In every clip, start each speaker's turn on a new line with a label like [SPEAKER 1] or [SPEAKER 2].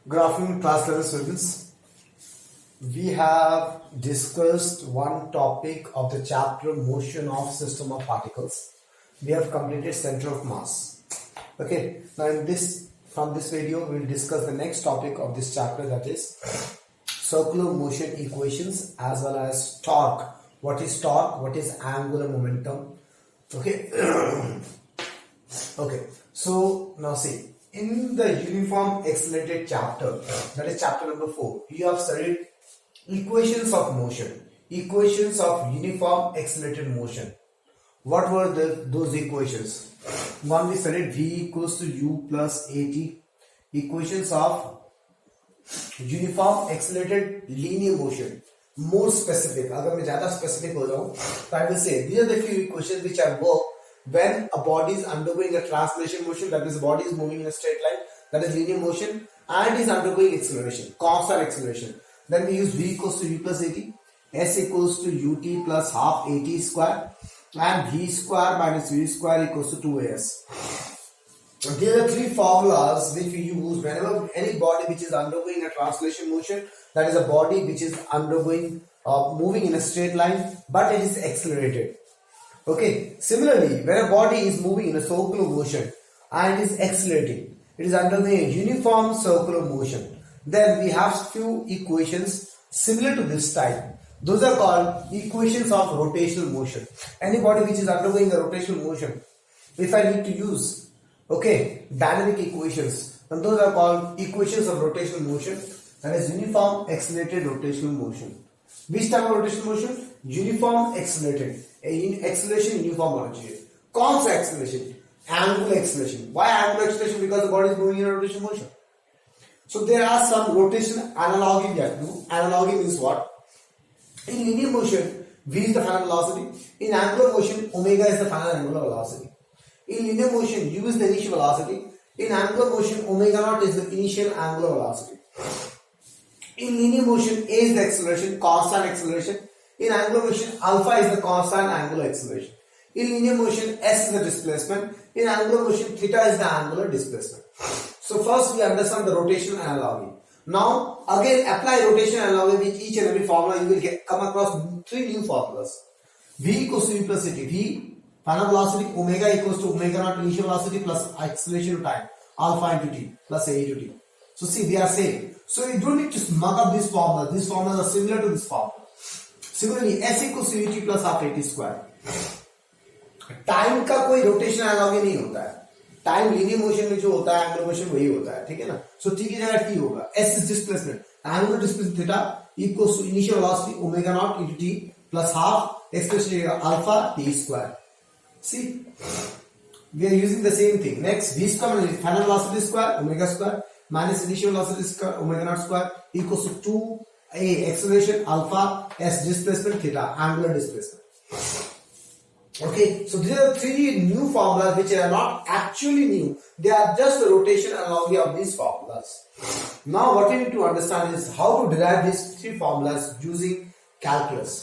[SPEAKER 1] Good afternoon, class level students. We have discussed one topic of the chapter motion of system of particles. We have completed center of mass. Okay, now from this video we will discuss the next topic of this chapter, that is circular motion equations as well as torque. What is torque? What is angular momentum? Okay. Okay, so now see, in the uniform accelerated chapter, that is chapter number 4, you have studied equations of motion, equations of uniform accelerated motion. What were those equations? One, we studied V equals to U plus AT, equations of uniform accelerated linear motion. More specific, अगर मैं ज़्यादा specific हो जाऊँ, तो I will say these are the few equations which I work when a body is undergoing a translation motion, that is, the body is moving in a straight line, that is linear motion, and is undergoing acceleration, constant acceleration. Then we use V equals to U plus AT, S equals to UT plus half AT square, and V square minus V square equals to 2AS. There are three formulas which we use whenever any body which is undergoing a translation motion, that is a body which is undergoing moving in a straight line, but it is accelerated. Okay. Similarly, when a body is moving in a circular motion and is accelerating, it is undergoing a uniform circular motion. Then we have few equations similar to this type. Those are called equations of rotational motion. Any body which is undergoing a rotational motion, if I need to use dynamic equations, then those are called equations of rotational motion. That is uniform accelerated rotational motion. Which type of rotational motion? Uniform accelerated. Acceleration uniform होना चाहिए. कौन सा acceleration? Angular acceleration. Why angular acceleration? Because the body is moving in a rotation motion. So there are some rotation analogy we have to do. Analogy means what? In linear motion, V is the final velocity. In angular motion, omega is the final angular velocity. In linear motion, U is the initial velocity. In angular motion, omega naught is the initial angular velocity. In linear motion, A is the acceleration, constant acceleration. In angular motion, alpha is the constant angular acceleration. In linear motion, S is the displacement. In angular motion, theta is the angular displacement. So first we understand the rotational analogy. Now again apply rotational analogy with each and every formula. You will come across three new formulas. V equals to U plus AT. V, final velocity, omega equals to omega naught initial velocity plus acceleration to time, alpha into t plus A into t. So see, they are same. So you don't need to mug up this formula. These formulas are similar to this formula. Similarly, S equals to UT plus half AT square. Time का कोई rotation analogy नहीं होता है. Time linear motion में जो होता है angular motion वही होता है. ठीक है ना. सो टी की जगह टी होगा. S is displacement. Angular displacement theta equals to initial velocity omega nought into T plus half expression alpha T square. See, we are using the same thing. Next, v square minus final velocity square omega square minus initial velocity square omega naught square equals to 2a acceleration alpha s displacement theta angular displacement. Okay, so these are three new formulas which are not actually new. They are just the rotation analogy of these formulas. Now what you need to understand is how to derive these three formulas using calculus.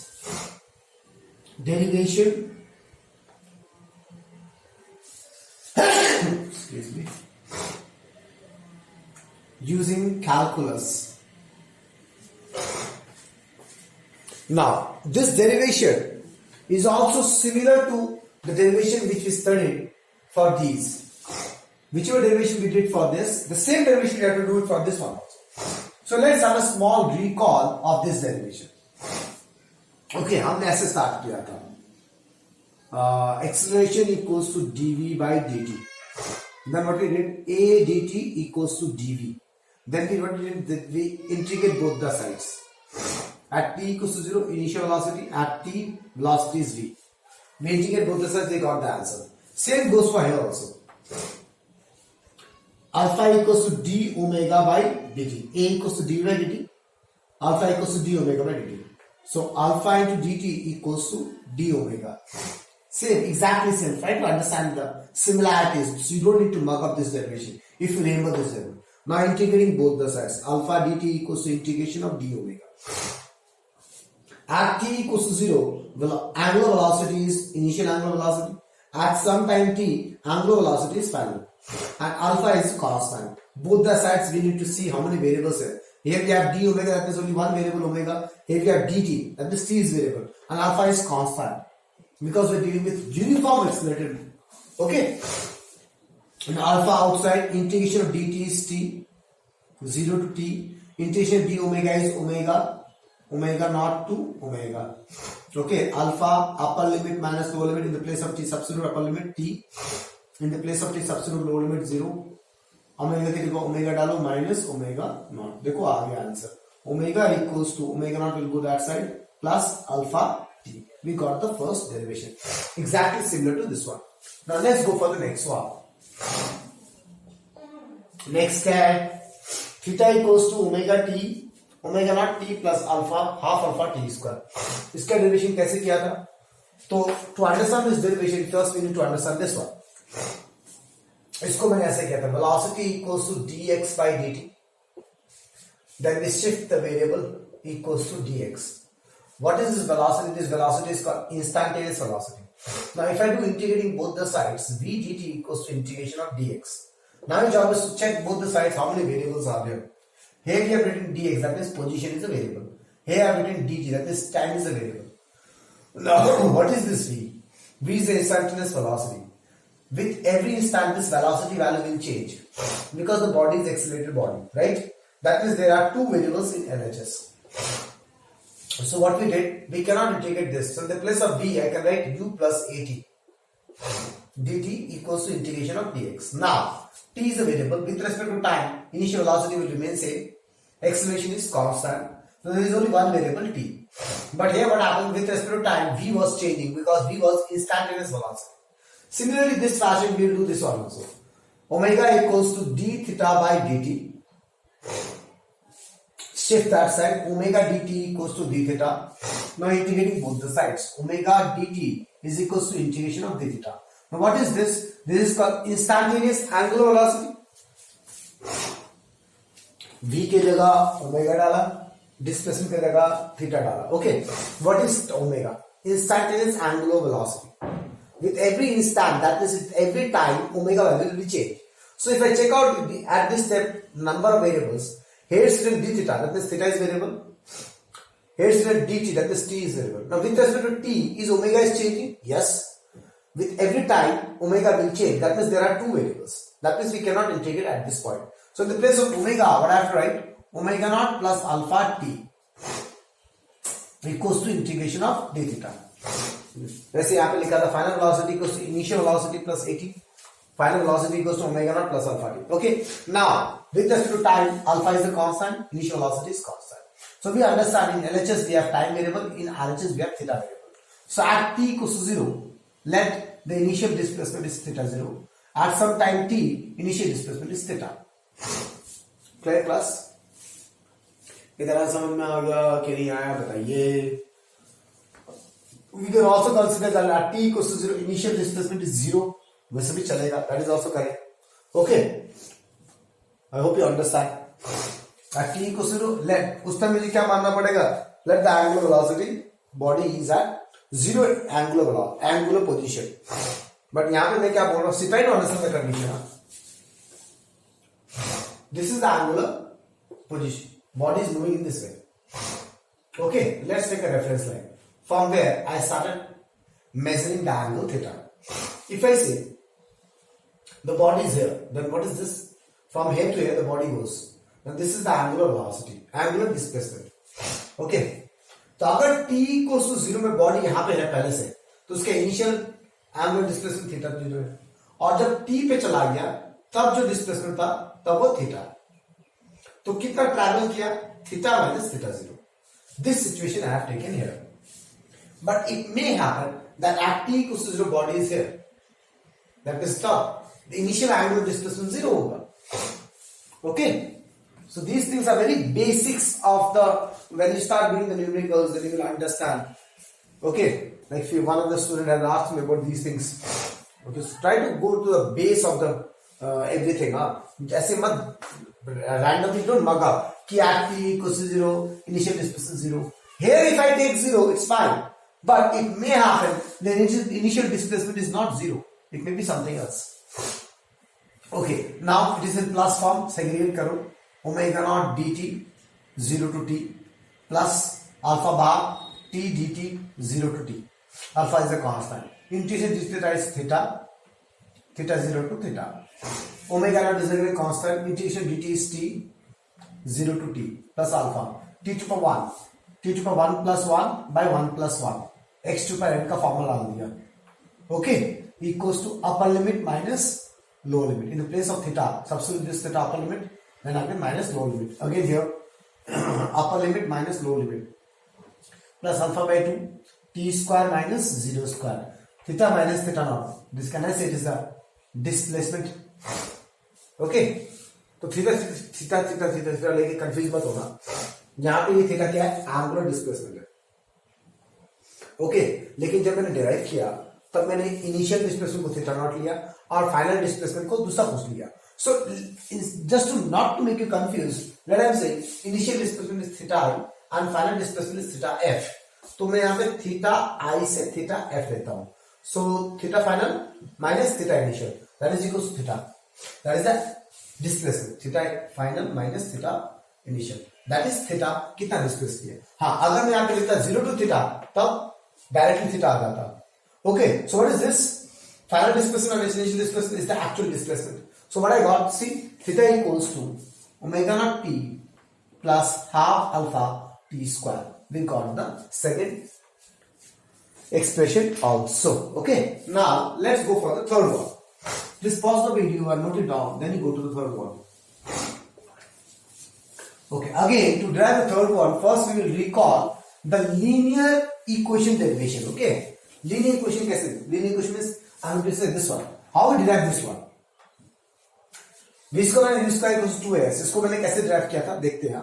[SPEAKER 1] Derivation, excuse me, using calculus. Now this derivation is also similar to the derivation which we studied for these. Whichever derivation we did for this, the same derivation we have to do it for this one also. So let's have a small recall of this derivation. Okay, हमने ऐसे start किया था. Acceleration equals to dv by dt. Then what we did, a dt equals to dv. Then we integrate both the sides. At t equals to 0, initial velocity. At t, velocity is v. We integrate both the sides, they got the answer. Same goes for here also. Alpha equals to d omega by dt. A equals to d by dt. Alpha equals to d omega by dt. So alpha into dt equals to d omega. Same, exactly same. Try to understand the similarities. So you don't need to mug up this derivation if you remember this derivation. Now integrating both the sides. Alpha dt equals to integration of d omega. At t equals to 0, angular velocity is initial angular velocity. At some time t, angular velocity is final. and alpha is constant. Both the sides we need to see how many variables here. Here we have d omega, that means only one variable omega. Here we have dt, that means t is variable, and alpha is constant because we're dealing with uniform accelerated. Okay. And alpha outside, integration of dt is t, 0 to t. Integration d omega is omega naught to omega. Okay, alpha upper limit minus lower limit, in the place of t substitute upper limit t, in the place of t substitute lower limit 0. Omega के देखो omega डालो minus omega naught. देखो आ गया answer. Omega equals to omega naught will go that side plus alpha t. We got the first derivation. Exactly similar to this one. Now let's go for the next one. Next क्या है? Theta equals to omega t, omega naught t plus alpha half alpha t square. इसका derivation कैसे किया था? तो to understand this derivation first we need to understand this one. इसको मैंने ऐसे किया था, velocity equals to dx by dt. Then we shift the variable equals to dx. What is this velocity? This velocity is called instantaneous velocity. Now if I do integrating both the sides, v dt equals to integration of dx. Now your job is to check both the sides how many variables are there. Here we have written dx, that means position is a variable. Here I have written dt, that means time is a variable. Now what is this v? V is the instantaneous velocity. With every instant this velocity value will change because the body is accelerated body, right? That means there are two variables in LHS. So what we did, we cannot integrate this. So in the place of v, I can write u plus at. dt equals to integration of dx. Now, t is a variable. With respect to time, initial velocity will remain same. Acceleration is constant. So there is only one variable t. But here what happened, with respect to time, v was changing because v was instantaneous velocity. Similarly, this fashion we will do this one also. Omega equals to d theta by dt. Shift that side. Omega dt equals to d theta. Now integrating both the sides. Omega dt is equals to integration of d theta. Now what is this? This is called instantaneous angular velocity. V के जगह omega डाला, displacement के जगह theta डाला. Okay. What is omega? Instantaneous angular velocity. With every instant, that is with every time, omega value will be changed. So if I check out at this step number of variables, here is written d theta, that means theta is variable. Here is written dt, that means t is variable. Now with respect to t, is omega is changing? Yes. With every time, omega will change. That means there are two variables. That means we cannot integrate at this point. So in the place of omega, what I have to write? Omega naught plus alpha t equals to integration of d theta. वैसे यहाँ पे लिखा था final velocity equals to initial velocity plus at. Final velocity equals to omega naught plus alpha t. Okay. Now with respect to time, alpha is a constant, initial velocity is constant. So we understand in LHS we have time variable, in RHS we have theta variable. So at t equals to 0, let the initial displacement is theta 0. At some time t, initial displacement is theta. Clear class? इधर समझ में आ गया कि नहीं आया बताइए. We can also consider that at t equals to 0, initial displacement is 0. वैसे भी चलेगा. That is also correct. Okay. I hope you understand. At t equals to 0, let उस टाइम मुझे क्या मानना पड़ेगा? Let the angular velocity body is at 0 angular position. But यहाँ पे मैं क्या बोल रहा हूँ? Try to understand the condition. This is the angular position. Body is moving in this way. Okay. Let's take a reference line. From where I started measuring the angle theta. If I say the body is here, then what is this? From here to here the body goes. Then this is the angular velocity, angular displacement. Okay. तो अगर t equals to 0 में body यहाँ पे है पहले से, तो उसका इनिशियल एंगुलर डिस्प्लेसमेंट थीटा 0 है, और जब t पे चला गया तब जो डिस्प्लेसमेंट था तब वो थीटा. तो कितना ट्रैवल किया? Theta minus theta 0. This situation I have taken here. But it may happen that at t equals to 0 body is here. That is stop. The initial angular displacement 0 होगा. Okay. So these things are very basics of the, when you start doing the numericals, then you will understand. Okay. Like if one of the students has asked me about these things. Okay. So try to go to the base of the everything. जैसे मत randomly don't mug up. कि at t equals to 0, initial displacement 0. Here if I take 0, it's fine. But it may happen the initial displacement is not 0. It may be something else. Okay, now it is in plus form. Segregate करो. Omega naught dt 0 to t plus alpha bar t dt 0 to t. Alpha is a constant. Integration d theta is theta. Theta 0 to theta. Omega naught is a constant. Integration dt is t 0 to t plus alpha. T to the 1. T to the 1 plus 1 by 1 plus 1. X to the n का formula डाल दिया. Okay, equals to upper limit minus lower limit. In the place of theta, substitute this theta upper limit, then again minus lower limit. Again here, upper limit minus lower limit. Plus alpha by 2, t square minus 0 square. Theta minus theta naught. This can I say it is the displacement. Okay. तो theta लेके confuse मत होना. यहाँ पे ये theta क्या है? Angular displacement है. ओके, लेकिन जब मैंने डिराइव किया तब मैंने इनिशियल डिस्प्लेसमेंट को थीटा नॉट लिया और फाइनल डिस्प्लेसमेंट को दूसरा पूछ लिया. So just to not to make you confuse, let I say initial displacement is theta I and final displacement is theta F. तो मैं यहाँ पे थीटा आई से थीटा एफ लेता हूं. So theta final minus theta initial, that is equal to theta. That is the displacement. Theta final minus theta initial, that is theta कितना displace किया. हाँ, अगर मैं यहाँ पे लिखता 0 टू थीटा तब डायरेक्टली थीटा आ जाता. Okay, so what is this? Final displacement and initial displacement is the actual displacement. So what I got, see, theta equals to omega naught t plus half alpha t square. We got the second expression also. Okay, now let's go for the third one. Please pause the video and note it down, then you go to the third one. Okay, again, to derive the third one, first we will recall the linear equation derivation. Okay. Linear equation कैसे? Linear equation is I'm going to say this one. How we derive this one? V square minus u square equals to 2as. इसको मैंने कैसे derive किया था देखते हैं.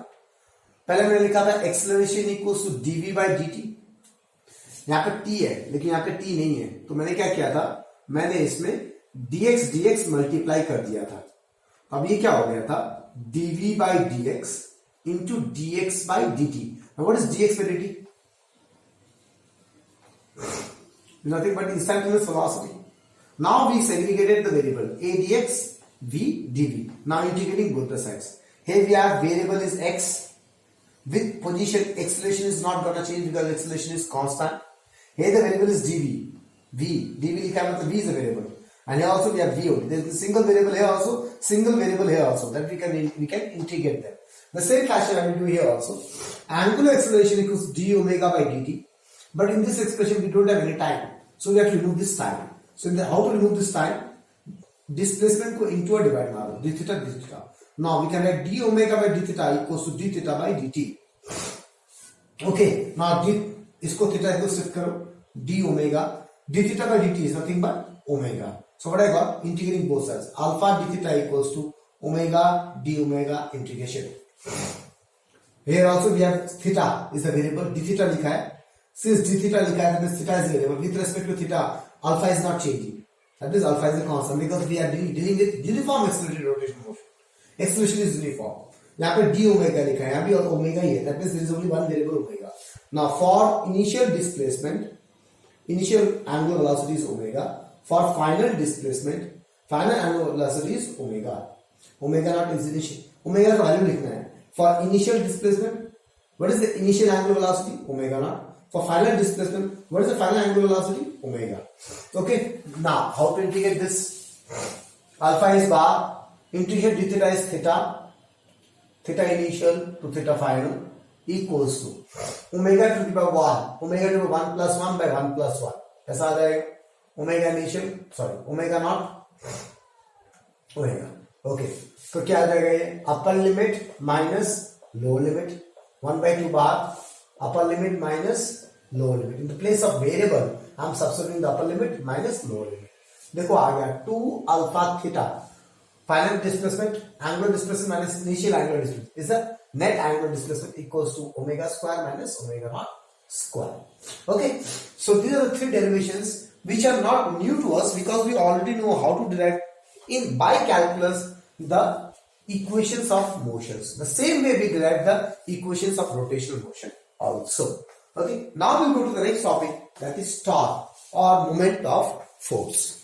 [SPEAKER 1] पहले मैंने लिखा था acceleration equals to dv by dt. यहाँ पे t है लेकिन यहाँ पे t नहीं है, तो मैंने क्या किया था, मैंने इसमें dx मल्टीप्लाई कर दिया था. अब ये क्या हो गया था, dv by dx into dx by dt. Now what is dx by dt? Nothing but instantaneous velocity. Now we segregated the variable a dx, v dv. Now integrating both the sides. Here we have variable is x with position. Acceleration is not gonna change because acceleration is constant. Here the variable is dv. dv लिखा है मतलब v is a variable. And here also we have v only. There is a single variable here also, single variable here also. That we can integrate them. The same fashion I will do here also. Angular acceleration equals d omega by dt. But in this expression, we don't have any time. So we have to remove this time. So how to remove this time? Displacement को into a divide मारो. d theta d theta. Now we can write d omega by d theta equals to d theta by dt. Okay. Now इसको theta को shift करो. d omega. d theta by dt is nothing but omega. So what I got? Integrating both sides. Alpha d theta equals to omega d omega integration. Here also we have theta is the variable. d theta लिखा है. Since d theta लिखा है, then theta is variable. With respect to theta, alpha is not changing. That is, alpha is a constant because we are dealing with uniform accelerated rotation motion. Acceleration is uniform. यहाँ पे d omega लिखा है, यहाँ भी omega ही है. That means there is only one variable omega. Now for initial displacement, initial angular velocity is omega. For final displacement, final angular velocity is omega. Omega naught is initial. Omega का value लिखना है. For initial displacement, what is the initial angular velocity? Omega naught. For final displacement, what is the final angular velocity? Omega. Okay. Now, how to integrate this? Alpha is bar. Integrate d theta is theta. Theta initial to theta final equals to omega to the power 1. Omega to the power 1 plus 1 by 1 plus 1. ऐसा आ जाएगा. Omega initial, sorry, omega naught. Omega. Okay. तो क्या आ जाएगा ये? Upper limit minus lower limit. 1 by 2 bar. Upper limit minus lower limit. In the place of variable, I am substituting the upper limit minus lower limit. देखो आ गया 2 alpha theta. Final displacement, angular displacement minus initial angular displacement is the net angular displacement equals to omega square minus omega naught square. Okay, so these are the three derivations which are not new to us because we already know how to derive in by calculus the equations of motions. The same way we derive the equations of rotational motion also. Okay, now we'll go to the next topic, that is torque or moment of force.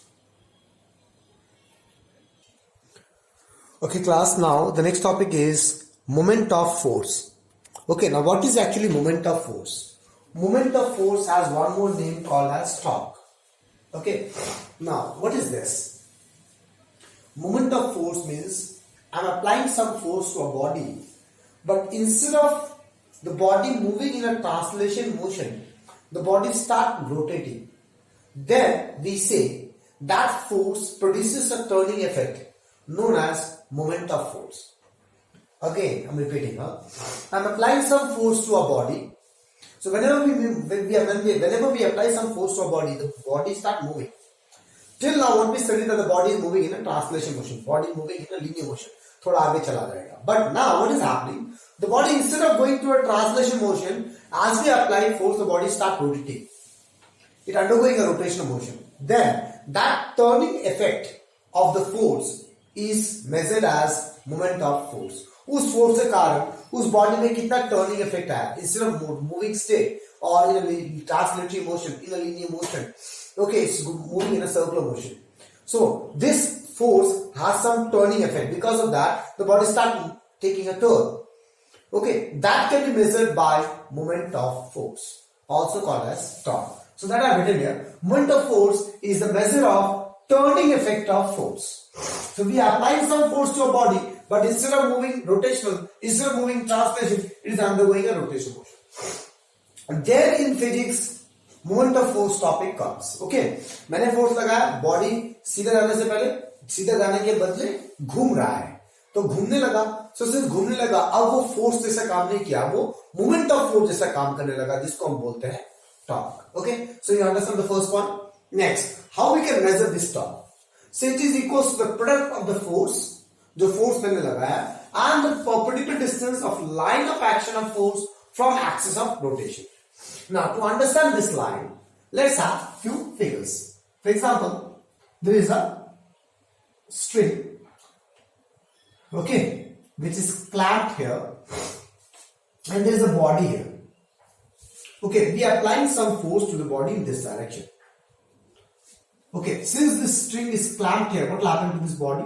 [SPEAKER 1] Okay, class, now the next topic is moment of force. Okay, now what is actually moment of force? Moment of force has one more name called as torque. Okay, now what is this? Moment of force means I'm applying some force to a body, but instead of the body moving in a translation motion, the body start rotating. Then we say that force produces a turning effect known as moment of force. Again, I'm repeating. I'm applying some force to a body. So whenever we apply some force to a body, the body start moving. Till now, what we studied that the body is moving in a translation motion, body moving in a linear motion. थोड़ा आगे चला जाएगा. But now, what is happening? The body, instead of going through a translation motion, as we apply force, the body start rotating. It undergoing a rotational motion. Then that turning effect of the force is measured as moment of force. उस force के कारण उस body में कितना turning effect आया instead of moving state और इन a translatory motion, in a linear motion. Okay, it's moving in a circular motion. So this force has some turning effect. Because of that, the body start taking a turn. Okay, that can be measured by moment of force, also called as torque. So that I have written here. Moment of force is the measure of turning effect of force. So we are applying some force to a body, but instead of moving rotational, instead of moving translation, it is undergoing a rotational motion. And there in physics, moment of force topic comes. Okay, मैंने force लगाया, body सीधा जाने से पहले, सीधा जाने के बदले घूम रहा है, तो घूमने लगा. So सिर्फ घूमने लगा, अब वो force जैसा काम नहीं किया, वो moment of force जैसा काम करने लगा, जिसको हम बोलते हैं torque. Okay, so you understand the first one. Next, how we can measure this torque? So it is equals to the product of the force, जो force मैंने लगाया, and the perpendicular distance of line of action of force from axis of rotation. Now, to understand this line, let's have few figures. For example, there is a string, okay, which is clamped here, and there is a body here. Okay, we are applying some force to the body in this direction. Okay, since this string is clamped here, what will happen to this body?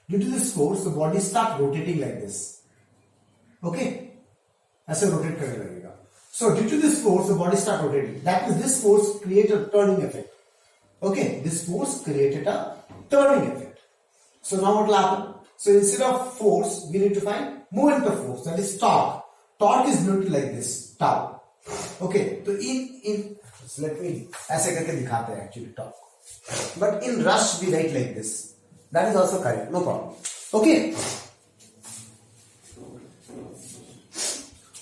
[SPEAKER 1] Due to this force, the body start rotating like this. Okay, ऐसे rotate करने लगेगा. So due to this force, the body start rotating. That means this force created a turning effect. Okay, this force created a turning effect. So now what will happen? So instead of force, we need to find moment of force. That is torque. Torque is noted like this, tau. Okay, so so let me ऐसे करके दिखाते हैं actually torque. But in rush we write like this. That is also correct. No problem. Okay.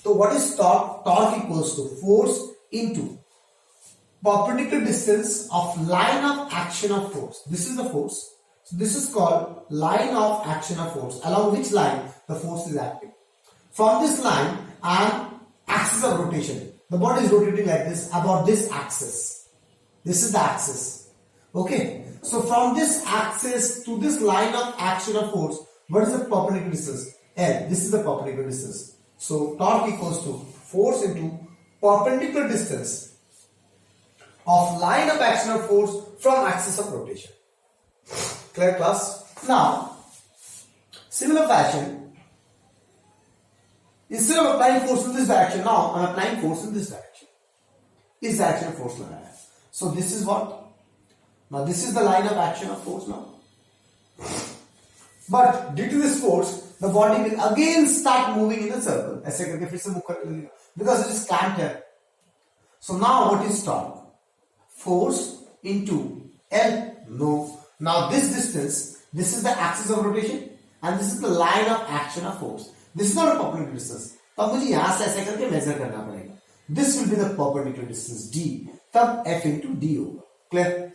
[SPEAKER 1] So what is torque? Torque equals to force into perpendicular distance of line of action of force. This is the force. So this is called line of action of force. Along which line the force is acting. From this line and axis of rotation. The body is rotating like this about this axis. This is the axis. Okay. So from this axis to this line of action of force, what is the perpendicular distance? L. This is the perpendicular distance. So torque equals to force into perpendicular distance of line of action of force from axis of rotation. Clear, class? Now, similar fashion, instead of applying force in this direction, now I am applying force in this direction. This direction of force लगाया. So this is what? Now this is the line of action of force now. But due to this force, the body will again start moving in a circle. ऐसे करके फिर से move करने लगेगा. Because it is clamped here. So now what is torque? Force into L. No. Now this distance, this is the axis of rotation and this is the line of action of force. This is not a perpendicular distance. तब मुझे यहाँ से ऐसे करके measure करना पड़ेगा. This will be the perpendicular distance D. तब F into D होगा. Clear?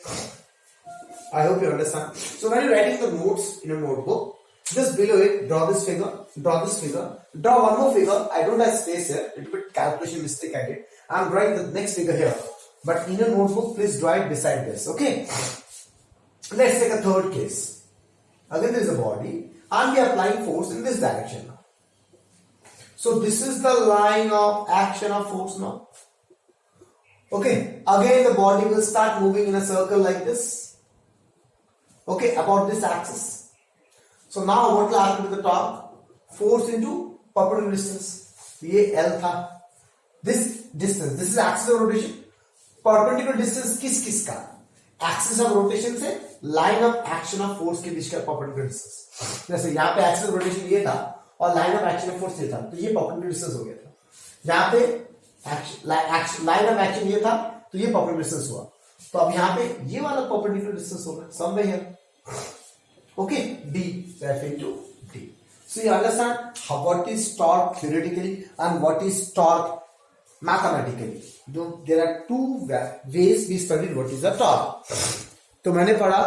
[SPEAKER 1] I hope you understand. So when you're writing the notes in a notebook, just below it, draw this figure, draw this figure, draw one more figure. I don't have space here. Little bit calculation mistake I did. I'm drawing the next figure here. But in a notebook, please draw it beside this. Okay. Let's take a third case. Again, there is a body, and we are applying force in this direction now. So this is the line of action of force now. Okay. Again, the body will start moving in a circle like this. Okay, about this axis. So now what will happen to the torque? Force into perpendicular distance. ये L था. This distance, this is axis of rotation. Perpendicular distance किस किस का? Axis of rotation से line of action of force के बीच का perpendicular distance. जैसे यहाँ पे axis of rotation ये था और line of action of force ये था, तो ये perpendicular distance हो गया था. यहाँ पे line of action ये था, तो ये perpendicular distance हुआ. तो अब यहाँ पे ये वाला perpendicular distance होगा somewhere here. Okay, D, so F into D. So you understand what is torque theoretically and what is torque mathematically. There are two ways we studied what is the torque. तो मैंने पढ़ा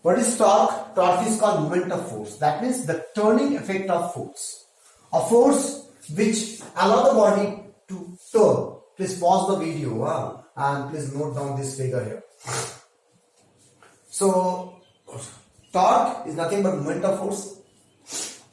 [SPEAKER 1] what is torque? Torque is called moment of force. That means the turning effect of force. A force which allow the body to turn. Please pause the video and please note down this figure here. So torque is nothing but moment of force.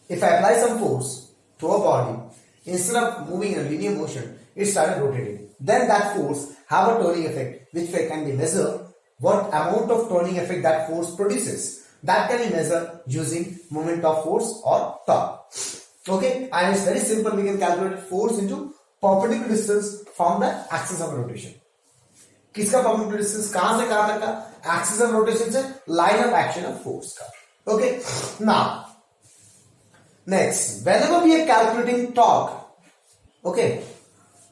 [SPEAKER 1] If I apply some force to a body, instead of moving in a linear motion, it started rotating. Then that force have a turning effect, which can be measured. What amount of turning effect that force produces, that can be measured using moment of force or torque. Okay, and it's very simple. We can calculate force into perpendicular distance from the axis of rotation. किसका perpendicular distance? कहां से कहां तक का? Axis of rotation से line of action of force का. Okay, now next, whenever we are calculating torque, okay,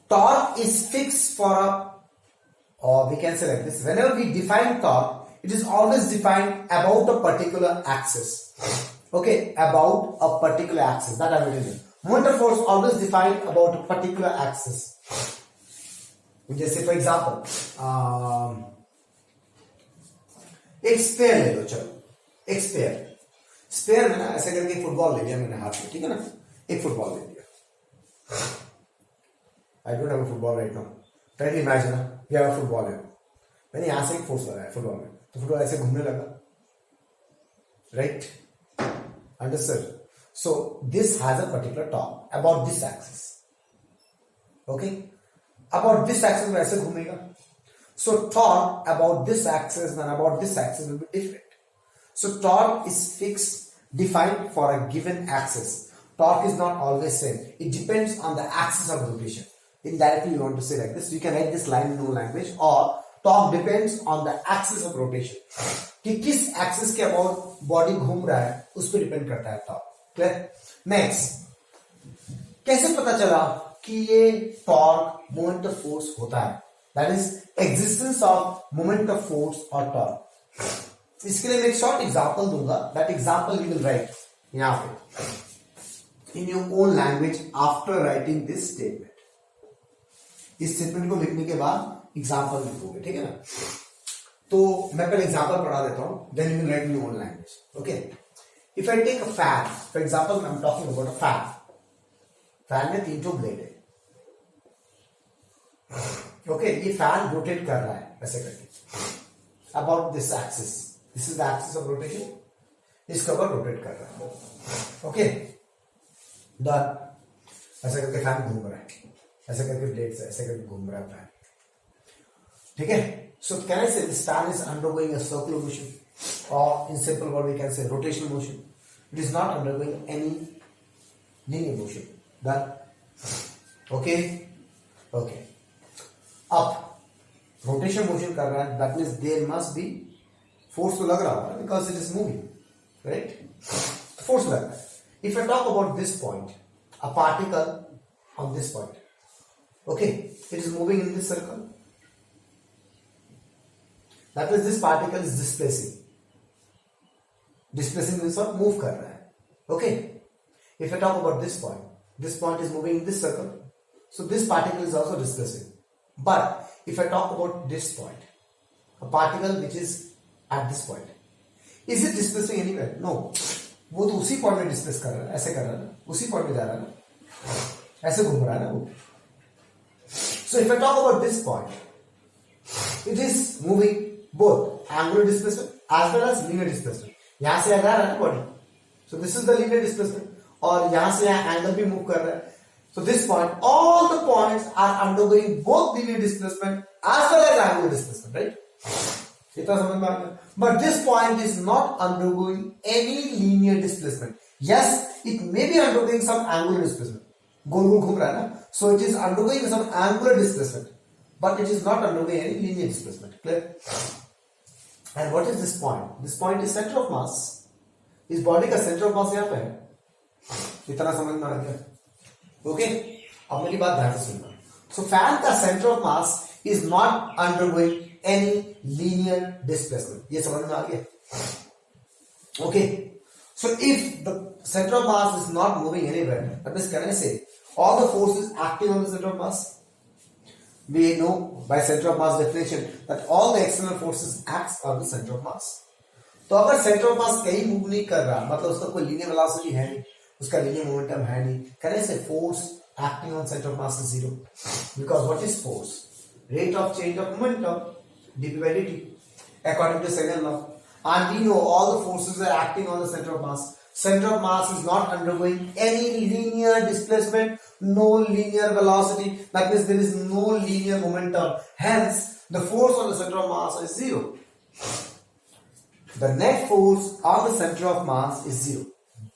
[SPEAKER 1] torque is fixed for a, or we can say like this, whenever we define torque, it is always defined about a particular axis. Okay, about a particular axis. That I will tell you. Moment of force always defined about a particular axis. जैसे for example, एक spare ले लो, चलो एक spare में ना ऐसे करके football ले लिया मैंने हाथ में, ठीक है ना, एक फुटबॉल ले लिया. I don't have a football right now. Try to imagine we have a football है. मैंने यहां से एक फोर्स लगाया फुटबॉल में, तो फुटबॉल ऐसे घूमने लगा, right? Understood? So this has a particular torque about this axis. Okay, about this axis में ऐसे घूमेगा. So torque about this axis and about this axis will be different. So torque is fixed, defined for a given axis. Torque is not always same. It depends on the axis of rotation. Indirectly you want to say like this. You can write this line in no language, or torque depends on the axis of rotation. कि किस axis के about body घूम रहा है उस पर depend करता है torque. Clear? Next, कैसे पता चला कि ये torque moment of force होता है? That is existence of moment of force or torque. इसके लिए मैं एक short example दूंगा. That example you will write यहाँ पे in your own language after writing this statement. इस statement को लिखने के बाद example लिखोगे, ठीक है ना? तो मैं पहले example पढ़ा देता हूँ. Then you will write in your own language. Okay. If I take a fan, for example, I'm talking about a fan. Fan में 3 ब्लेड है. ओके, ये फैन रोटेट कर रहा है ऐसे करके about this axis. This is the axis of rotation. इसके ऊपर रोटेट कर रहा है. Okay, done. ऐसे करके फैन घूम रहा है, ऐसे करके ब्लेड से ऐसे करके घूम रहा है फैन, ठीक है? सो can I say this fan is undergoing a circular motion, और in simple word we can say rotational motion. It is not undergoing any linear motion. Done. Okay. Okay. अब रोटेशन मोशन कर रहा है, that means there must be force तो लग रहा होगा because it is moving, right? Force लग रहा है. If I talk about this point, a particle on this point, okay, it is moving in this circle. That means this particle is displacing. Displacing means what? Move कर रहा है. Okay, if I talk about this point is moving in this circle, so this particle is also displacing. But if I talk about this point, a particle which is at this point, is it displacing anywhere? No. वो तो उसी point में displace कर रहा है, ऐसे कर रहा है ना, उसी पॉइंट में जा रहा है ना, ऐसे घूम रहा है ना वो. So if I talk about this point, it is moving both angular displacement as well as linear displacement. यहां से आ रहा है ना body, so this is the linear displacement, और यहां से यहाँ एंगल भी मूव कर रहा है. So this point, all the points are undergoing both linear displacement as well as angular displacement, right? इतना समझ में आ गया. But this point is not undergoing any linear displacement. Yes, it may be undergoing some angular displacement. गोल गोल घूम रहा है ना, so it is undergoing some angular displacement, but it is not undergoing any linear displacement. Clear? And what is this point? This point is center of mass. इस body का centre of मास यहाँ पे है. इतना समझ में आ गया. ओके, अब मेरी बात ध्यान से सुनना. सो फैन का centre of mass is not undergoing any linear displacement. ये समझ में आ गया. Okay, so if the center of mass is not moving anywhere, that means can I say all the forces acting on the center of mass? We know by center of mass definition that all the external forces acts on the center of mass. तो अगर center of mass कहीं move नहीं कर रहा, मतलब उसका कोई linear velocity है नहीं, उसका linear momentum है नहीं, can I say force acting on center of mass is zero? Because what is force? Rate of change of momentum, dp by dt, according to second law. And we know all the forces are acting on the center of mass. Center of mass is not undergoing any linear displacement, no linear velocity. That means there is no linear momentum. Hence, the force on the center of mass is zero. The net force on the center of mass is zero.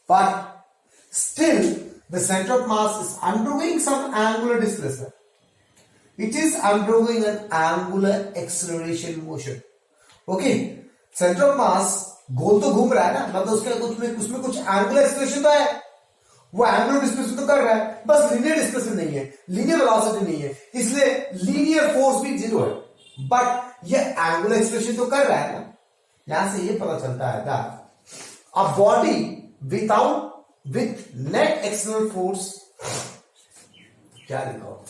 [SPEAKER 1] But still, the center of mass is undergoing some angular displacement. It is undergoing an angular acceleration motion. Okay, center of mass गोल तो घूम रहा है ना, मतलब उसमें कुछ angular expression तो है, वो एंगुलर डिस्प्लेसमेंट तो कर रहा है, बस लीनियर डिस्प्लेसमेंट नहीं है, लीनियर वेलोसिटी नहीं है, इसलिए लीनियर फोर्स भी जीरो है. बट ये एंगुलर एक्सप्रेशन तो कर रहा है ना. यहां से ये पता चलता है that a body with net external force, क्या लिखा हो,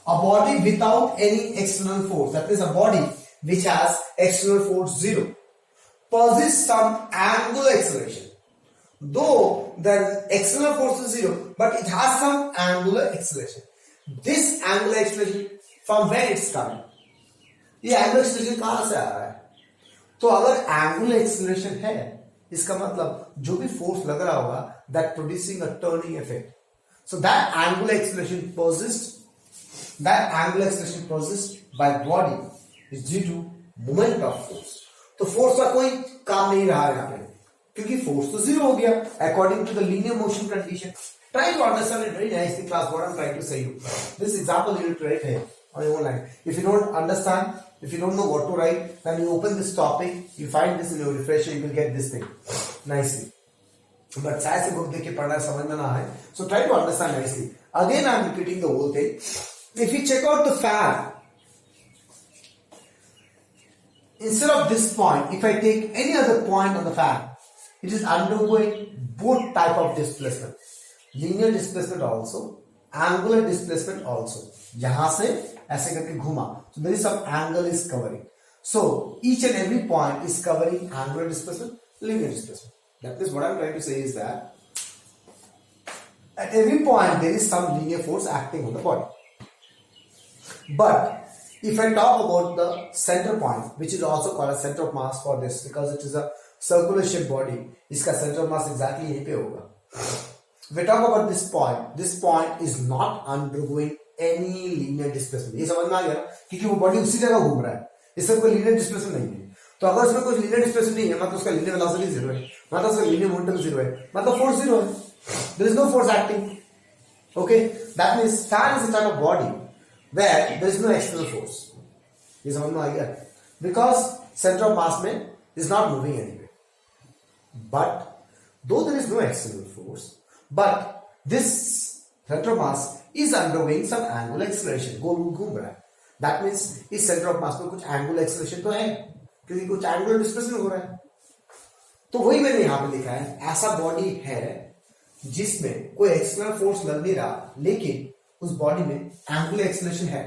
[SPEAKER 1] a body without any external force, that is a body which has external force zero, possesses some angular acceleration. Though the external force is zero, but it has some angular acceleration. This angular acceleration, from where it's coming? ये angular acceleration कहां से आ रहा है? तो अगर angular acceleration है, इसका मतलब जो भी force लग रहा होगा, that producing a turning effect. So that angular acceleration possessed by body is due to moment of force. तो force का कोई काम नहीं रहा यहाँ पे, क्योंकि force तो zero हो गया according to the linear motion condition. Try to understand it very nicely, class. What I'm trying to say you. This example you will write here on your own line. If you don't understand, if you don't know what to write, then you open this topic, you find this in your refresher, you will get this thing nicely. But शायद से book देख के पढ़ना समझ में ना आए. So try to understand nicely. Again, I'm repeating the whole thing. If you check out the fan, instead of this point, if I take any other point on the fan, it is undergoing both type of displacement. Linear displacement also, angular displacement also. यहाँ से ऐसे करके घुमा, so there is some angle is covering. So each and every point is covering angular displacement, linear displacement. That is what I'm trying to say is that at every point there is some linear force acting on the body. But if I talk about the center point, which is also called a center of mass for this, because it is a circular shaped body, इसका center of mass exactly यहीं पे होगा. If I talk about this point is not undergoing any linear displacement. ये समझ में आ गया ना, क्योंकि वो बॉडी उसी जगह घूम रहा है, इससे कोई linear displacement नहीं है. तो अगर उसमें कोई linear displacement नहीं है, मतलब उसका linear velocity zero है, मतलब उसका linear momentum zero है, मतलब force zero है. There is no force acting. Okay, that means fan is a type of body where there is no external force. ये समझ में आ गया? Because center of mass में is not moving anywhere. But though there is no external force, but this center of mass is undergoing some angular acceleration. गोल घूम रहा है. That means इस center of mass में कुछ angular acceleration तो है, क्योंकि कुछ angular displacement हो रहा है. तो वही मैंने यहाँ पे लिखा है, ऐसा बॉडी है जिसमें कोई एक्सटर्नल फोर्स लग नहीं रहा, लेकिन उस बॉडी में एंगुलर एक्सेलरेशन है.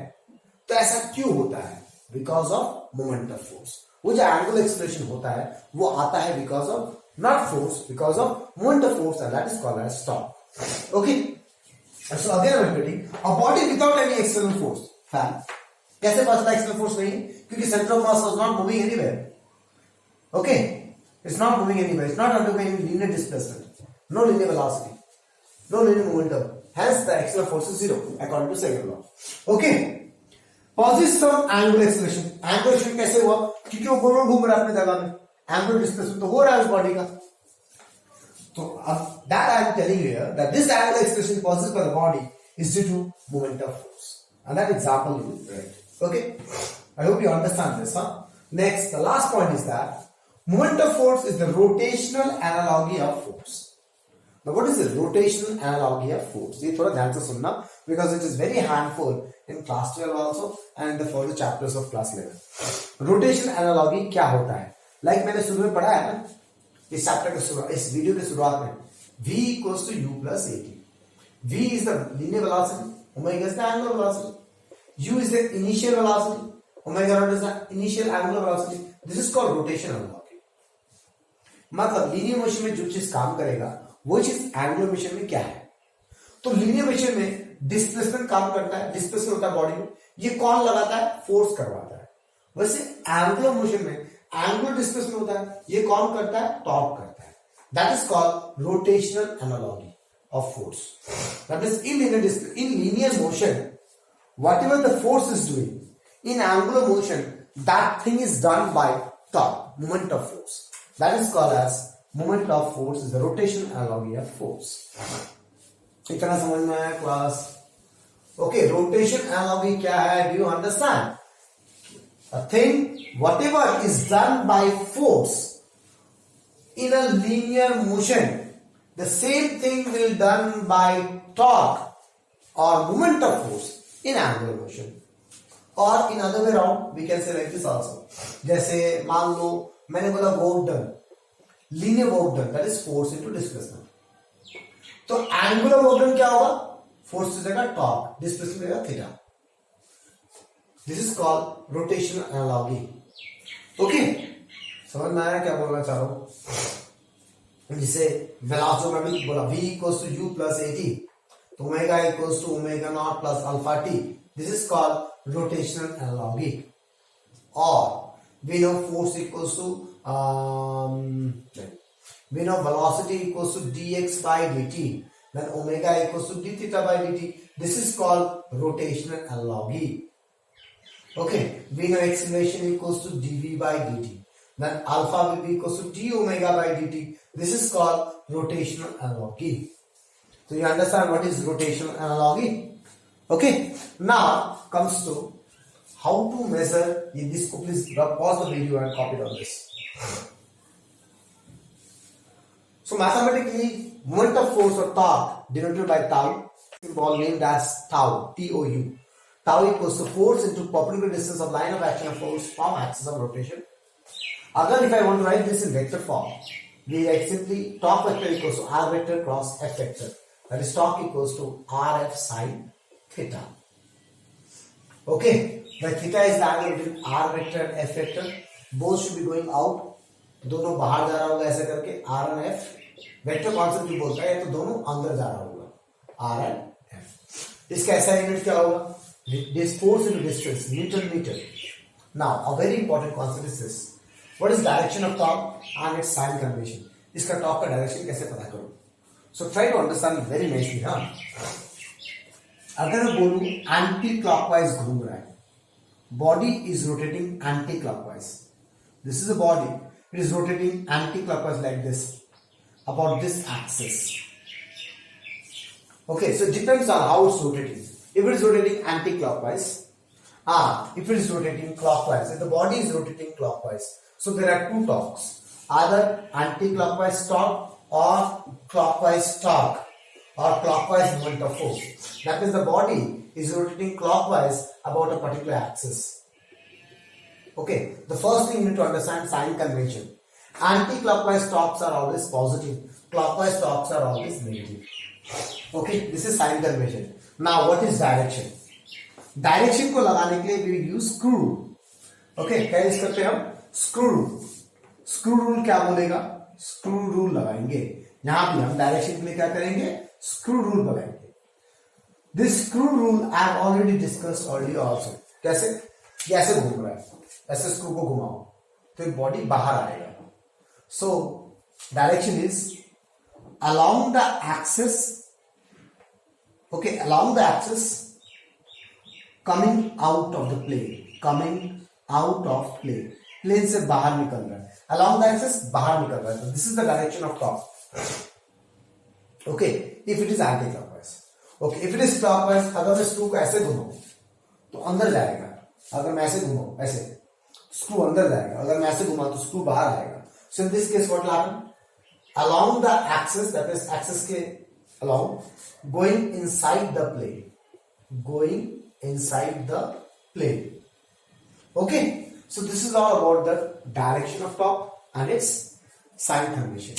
[SPEAKER 1] तो ऐसा क्यों होता है? Because of moment of force. वो जो एंगुलर एक्सेलरेशन होता है वो आता है because of not force, because of moment of force, and that is called as torque. Okay, so again I am repeating, a body without any external force, fan, कैसे पता चला एक्सटर्नल फोर्स नहीं? क्योंकि centre of mass was not moving anywhere. Okay, It's not moving anywhere. It's not undergoing any linear displacement. No linear velocity. No linear momentum. Hence, the external force is zero according to second law. Okay. Possess some angular acceleration. Angular acceleration कैसे हुआ? क्योंकि वो गोल घूम रहा है अपने जगह में. Angular displacement तो हो रहा है उस बॉडी का. So that I am telling you here that this angular acceleration possessed by the body is due to moment of force. And that example you will write. Okay. I hope you understand this, huh? Next, the last point is that moment of force is the rotational analogy of force. Now, what is the rotational analogy of force? ये थोड़ा ध्यान से सुनना because it is very handful in class 12 also and the further chapters of class 11. Rotation analogy क्या होता है? Like मैंने शुरू में पढ़ा है ना, इस चैप्टर के शुरुआत, इस वीडियो के शुरुआत में, v equals to u plus at. V is the linear velocity, omega is the angular velocity. U is the initial velocity, omega naught is the initial angular velocity. This is called rotation analogy. मतलब linear motion में जो चीज काम करेगा वो चीज angular motion में क्या है? तो लीनियर मोशन में डिस्प्लेसमेंट काम करता है, डिस्प्लेसमेंट होता है बॉडी में, ये कौन लगाता है? फोर्स करवाता है. वैसे एंगुलर मोशन में एंगुलर डिस्प्लेसमेंट होता है, ये कौन करता है? टॉर्क करता है. That is called rotational analogy of force. That is in linear motion whatever the force is doing in angular motion, that thing is done by torque, moment of force. That is called as moment of force, is the rotational analogy of force. इतना समझ में आया class? Okay, rotation analogy क्या है? Do you understand? A thing, whatever is done by force in a linear motion, the same thing will done by torque or moment of force in angular motion. Or in other way around, we can say like this also. जैसे मान लो मैंने बोला work done, linear work done, that is force into displacement. तो angular work done क्या होगा? Force की जगह torque, displacement की जगह theta. This is called rotational analogy. Okay? समझ में आया क्या बोलना चाह रहा हूं? जिसे वेलोसिटी में भी बोला v equals to u plus at. Omega equals to omega naught plus alpha t. This is called rotational analogy. Or we know force equals to we know velocity equals to dx by dt. Then omega equals to d theta by dt. This is called rotational analogy. Okay. We know acceleration equals to dv by dt. Then alpha will be equals to d omega by dt. This is called rotational analogy. So you understand what is rotational analogy? Okay. Now comes to how to measure this. Please pause the video and copy down this. So mathematically, moment of force or torque denoted by tau, symbol named as tau, T-O-U. Tau equals to force into perpendicular distance of line of action of force from axis of rotation. Again, if I want to write this in vector form, we write simply torque vector equals to r vector cross f vector. That is torque equals to RF sine theta. Okay, where theta is the angle between r vector and f vector. Both should be going out. दोनों बाहर जा रहा होगा ऐसे करके r and f. Vector concept जो बोलता है तो दोनों अंदर जा रहा होगा r and f. इसका ऐसा यूनिट क्या होगा? This force into distance, Newton meter. Now, a very important concept is this. What is direction of torque and its sign convention? इसका torque का direction कैसे पता करूं? So try to understand it very nicely, हाँ? अगर मैं बोलूं anti clockwise घूम रहा है, body is rotating anti clockwise. This is a body, it is rotating anti clockwise like this about this axis. Okay, so it depends on how it's rotating. If it is rotating anti-clockwise, if it is rotating clockwise, if the body is rotating clockwise, so there are two torques, either anti-clockwise torque or clockwise torque or clockwise moment of force. That means the body is rotating clockwise about a particular axis. Okay, the first thing you need to understand sign convention. Anti-clockwise torques are always positive, clockwise torques are always negative. Okay, this is sign convention. Now what is direction? Direction को लगाने के लिए we will use screw rule. Okay, क्या use करते हैं हम? Screw rule. Screw rule क्या बोलेगा? Screw rule लगाएंगे. यहां भी हम डायरेक्शन के लिए क्या करेंगे? Screw rule लगाएंगे. This screw rule I have already discussed earlier also. कैसे? ये ऐसे घूम रहा है, ऐसे स्क्रू को घुमाओ तो बॉडी बाहर आएगा. So direction is along the axis, okay, along the axis, coming out of the plane, coming out of plane, plane से बाहर निकल रहा है, along the axis बाहर निकल रहा है. So this is the direction of top. Okay, if it is anti-clockwise. Okay, if it is clockwise, अगर मैं स्क्रू को ऐसे घुमाऊं तो अंदर जाएगा, अगर मैं ऐसे घुमाऊं ऐसे स्क्रू अंदर जाएगा, अगर मैं ऐसे घुमाऊं तो स्क्रू बाहर आएगा. So in this case what will happen? Along the axis, that is axis के along, going inside the plane, going inside the plane. Okay, so this is all about the direction of top and its sign convention.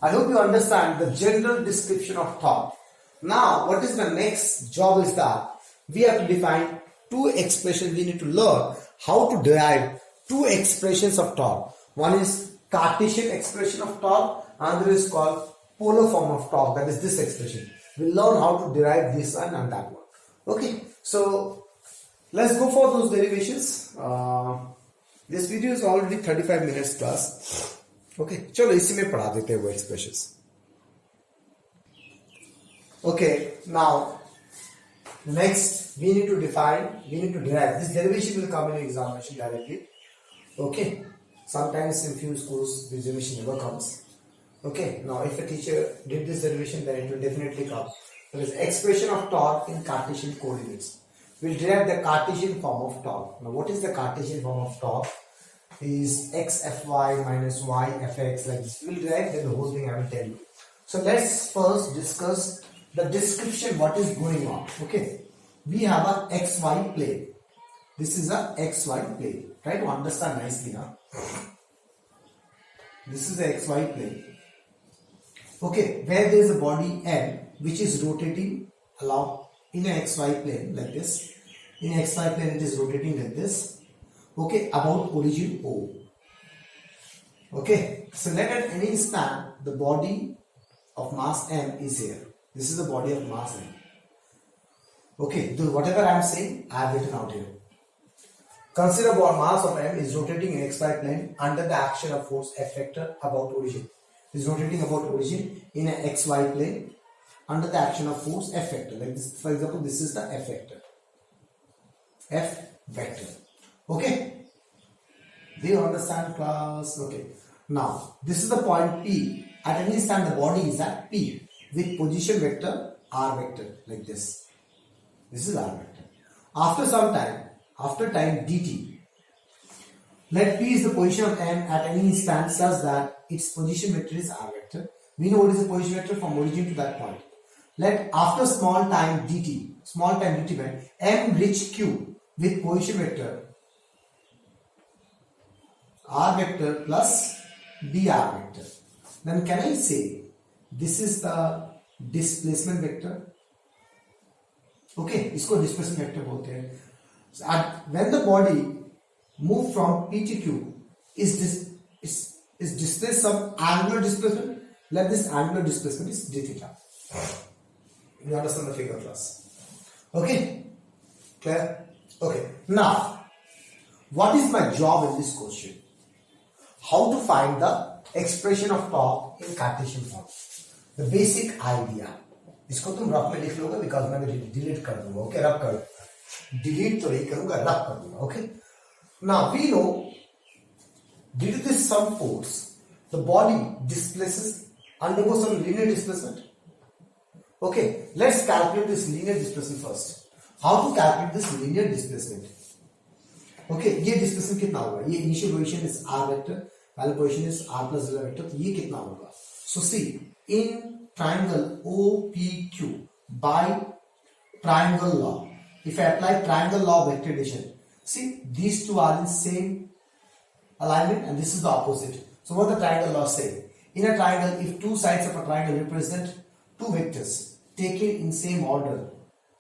[SPEAKER 1] I hope you understand the general description of top. Now, what is the next job is that we have to define two expressions. We need to learn how to derive two expressions of top. One is Cartesian expression of torque, another is called polar form of torque, that is this expression. We'll learn how to derive this one and that one. Okay, so let's go for those derivations. This video is already 35 minutes plus. Okay, चलो इसी में पढ़ा देते हैं वो expressions. Okay, now next we need to derive. This derivation will come in examination directly. Okay. Sometimes in few schools this derivation never comes. Okay, now if a teacher did this derivation, then it will definitely come. There is expression of torque in Cartesian coordinates. We'll derive the Cartesian form of torque. Now what is the Cartesian form of torque? Is x fy minus y fx, like this. We'll derive, then the whole thing I will tell you. So let's first discuss the description, what is going on. Okay, we have an xy plane. This is a xy plane. Try to understand nicely now. This is the xy plane. Okay, where there is a body M which is rotating along in a xy plane like this. In a xy plane it is rotating like this. Okay, about origin O. Okay, so let at any instant the body of mass M is here. This is the body of mass M. Okay, so whatever I am saying I have written out here. Consider our mass of M is rotating in xy plane under the action of force F vector about origin. It is rotating about origin in a xy plane under the action of force F vector. Like this, for example, this is the F vector. F vector. Okay? Do you understand, class? Okay. Now, this is the point P. At any instant, the body is at P with position vector R vector like this. This is R vector. After some time, after time dt, let P is the position of M at any instant such that its position vector is R vector. We know what is the position vector from origin to that point. Let after small time dt when M reach Q with position vector R vector plus dr vector. Then can I say this is the displacement vector? Okay, इसको displacement vector बोलते हैं. When the body move from P to Q is displaced some angular displacement, let this angular displacement is d theta. You understand the figure, class? Okay, clear? Okay, now what is my job in this question? How to find the expression of torque in Cartesian form. The basic idea. इसको तुम rough में लिख लोगे because मैं delete कर दूंगा. Okay, rough कर delete तो नहीं करूंगा, रफ कर दूंगा. Okay, now we know due to this some force the body displaces, undergoes some linear displacement. Okay, let's calculate this linear displacement first. How to calculate this linear displacement? Okay, ये displacement कितना होगा? ये initial position is r vector, final position is r plus delta vector. तो ये कितना होगा? So see, in triangle OPQ by triangle law, if I apply triangle law of vector addition, see these two are in same alignment and this is the opposite. So what the triangle law say? In a triangle, if two sides of a triangle represent two vectors taken in same order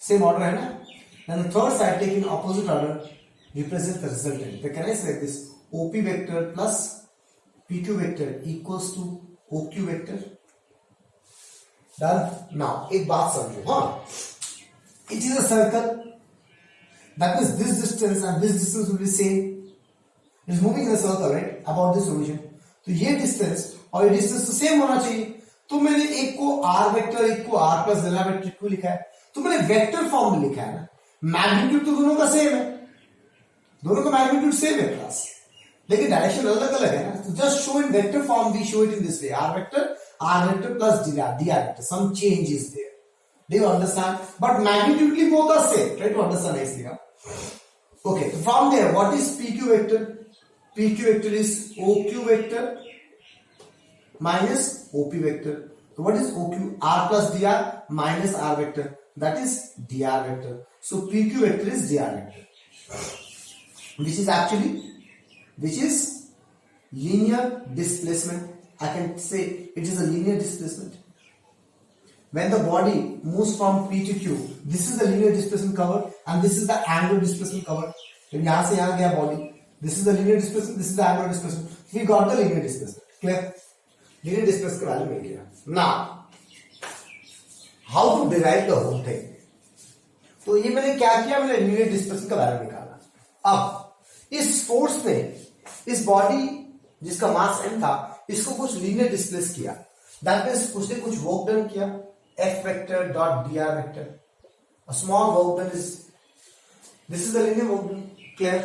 [SPEAKER 1] है ना? Then the third side taken in opposite order represents the resultant. So can I say like this? OP vector plus PQ vector equals to OQ vector. Done. Now एक बात समझो, हाँ? It is a circle. That means this distance and this distance will be same. It is moving in a circle, right? About this origin. तो ये distance और ये distance तो same होना चाहिए। तो मैंने एक को r वेक्टर, एक को r प्लस डेल्टा वेक्टर क्यों लिखा है? तो मैंने वेक्टर फॉर्म में लिखा है ना, मैग्नीट्यूड तो दोनों का सेम है, दोनों का मैग्नीट्यूड सेम है क्लास, लेकिन डायरेक्शन अलग अलग है ना। तो just show in vector form, we show it in this way, r vector plus dr vector, some change is there. Do you understand? But magnitudely both are same. Try to understand nicely. Okay, so from there, what is PQ vector? PQ vector is OQ vector minus OP vector. So what is OQ? R plus dr minus r vector. That is dr vector. So PQ vector is dr vector, which is actually, which is linear displacement. I can say it is a linear displacement. When the body moves from P to Q, this is the linear displacement covered and this is the angular displacement covered. So यहाँ से यहाँ गया body, this is the linear displacement, this is the angular displacement. We got the linear displacement. Clear? Linear displacement का value मिल गया. Now, how to derive the whole thing? तो ये मैंने क्या किया, मैंने linear displacement का value निकाला. अब इस फोर्स ने इस बॉडी जिसका मास m था, इसको कुछ लीनियर डिस्प्लेस किया, दैट मींस उसने कुछ वर्क डन किया, f vector dot dr vector, a small work done is, this is the linear work done. Clear?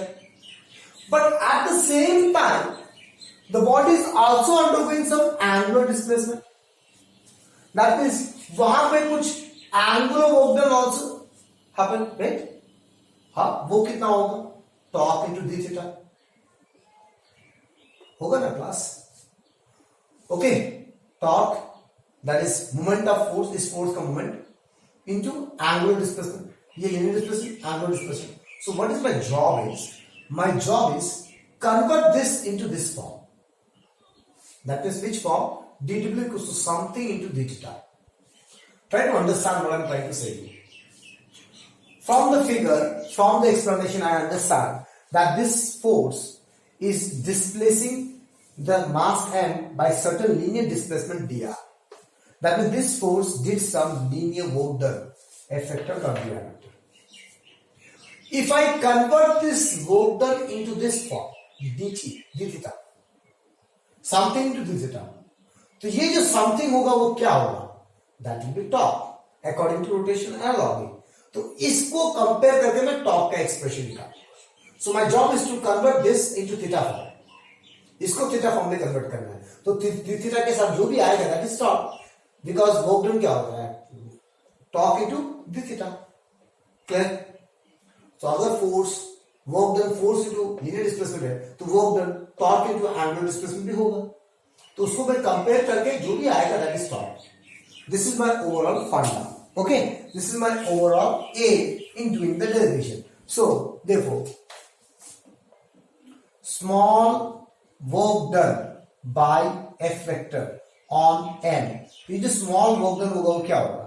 [SPEAKER 1] But at the same time the body is also undergoing some angular displacement, that means वहां पे कुछ angular work done also happen, right? हाँ, वो कितना होगा? Torque into D theta होगा ना class? Okay, torque that is moment of force, इस फोर्स का मोमेंट इनटू एंगुलर डिस्प्लेसमेंट, ये linear displacement, angular displacement. So what is my job is, my job is convert this into this form, that is which form? dw equals to something into d theta. Try to understand what I'm trying to say. From the figure, from the explanation, I understand that this force is displacing the mass m by certain linear displacement dr. That means this force did some linear work done, F vector dot dr vector. If I convert this work done into this form, d theta, something into d theta, तो ये जो something होगा वो क्या होगा? That will be torque according to rotation analog. तो इसको compare करके मैं टॉर्क का एक्सप्रेशन निकालूंगा. So my job is to convert this into theta form. इसको थीटा फॉर्म में कन्वर्ट करना है. तो थीटा के साथ जो भी आएगा that is torque, because work done क्या होता है? Torque into D theta. Clear? तो अगर force work done force into linear displacement है तो work done torque into angular displacement भी होगा. तो उसको मैं कंपेयर करके जो भी आएगा that is torque. This is my overall funda. Okay, this is my overall aim in doing the derivation. So therefore small work done by f vector on m, ये जो small work done होगा वो क्या होगा?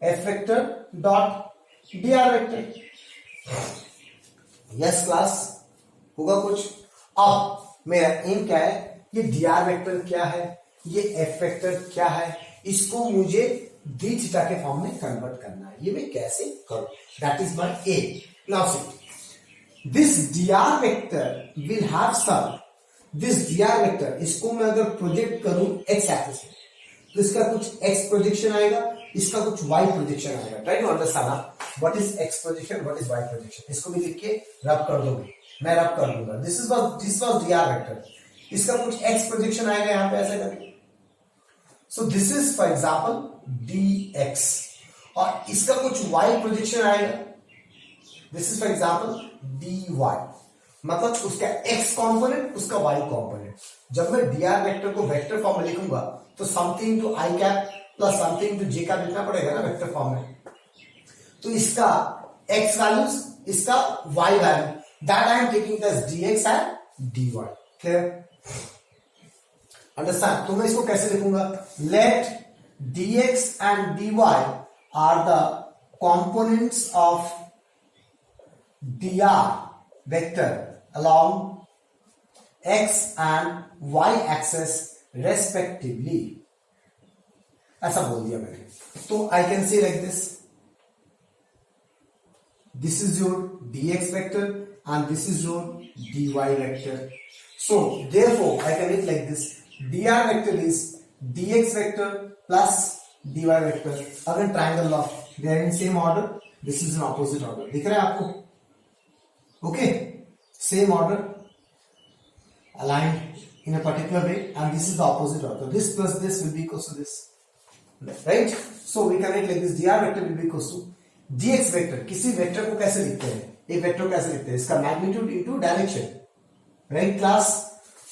[SPEAKER 1] f vector dot dr vector. Yes class, होगा कुछ. अब मेरा एम क्या है? ये dr वेक्टर क्या है, ये f वेक्टर क्या है, इसको मुझे d थीटा के फॉर्म में कन्वर्ट करना है. ये मैं कैसे करूं? That is my aim. Now see, this dr vector will have some, this dr vector, इसको मैं अगर प्रोजेक्ट करूं x एक्सिस में तो इसका कुछ x प्रोजेक्शन आएगा, इसका कुछ y प्रोजेक्शन आएगा. Try to understand what is x projection, what is y projection. इसको भी लिख के रब कर दोगे, मैं रब कर दूंगा. दिस वाज dr वेक्टर, इसका कुछ x प्रोजेक्शन आएगा यहां पे ऐसे करके. So this is for example dx, और इसका कुछ y प्रोजेक्शन आएगा. This is for example dy, मतलब उसका x कंपोनेंट, उसका y कंपोनेंट. जब मैं dr वेक्टर को वेक्टर फॉर्म में लिखूंगा तो something to i cap plus something to j cap लिखना पड़ेगा ना वेक्टर फॉर्म में. तो इसका x वैल्यूज, इसका y value, that I am taking as dx and dy. Clear? Understand? तो मैं इसको कैसे लिखूंगा? Let dx and dy are the components of dr vector along x and y axis respectively. ऐसा बोल दिया मैंने. तो I can say like this, this is your dx vector and this is your dy vector. So therefore I can write like this, dr vector is dx vector plus dy vector. Again triangle law, they are in same order, this is in opposite order. दिख रहा है आपको? Okay, same order, aligned in a particular way, and this is the opposite order. This plus this will be equals to this, right? So we can write like this, dr vector will be equals to dx vector. किसी vector को कैसे लिखते हैं? एक vector को कैसे लिखते हैं? इसका magnitude into direction, right class?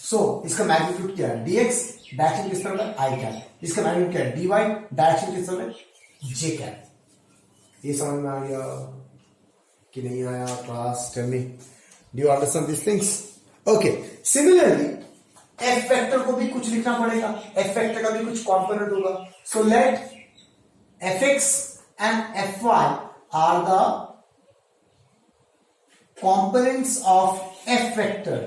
[SPEAKER 1] So इसका मैग्नीट्यूड क्या है? dx, डायरेक्शन किस तरफ है? I cap. इसका मैग्नीट्यूड क्या है? dy, डायरेक्शन किस तरफ है? J cap. ये समझ में आ गया कि नहीं आया class? Tell me, do you understand this things? Okay, similarly f vector को भी कुछ लिखना पड़ेगा. f वेक्टर का भी कुछ कंपोनेंट होगा. So let fx and fy are the components of f vector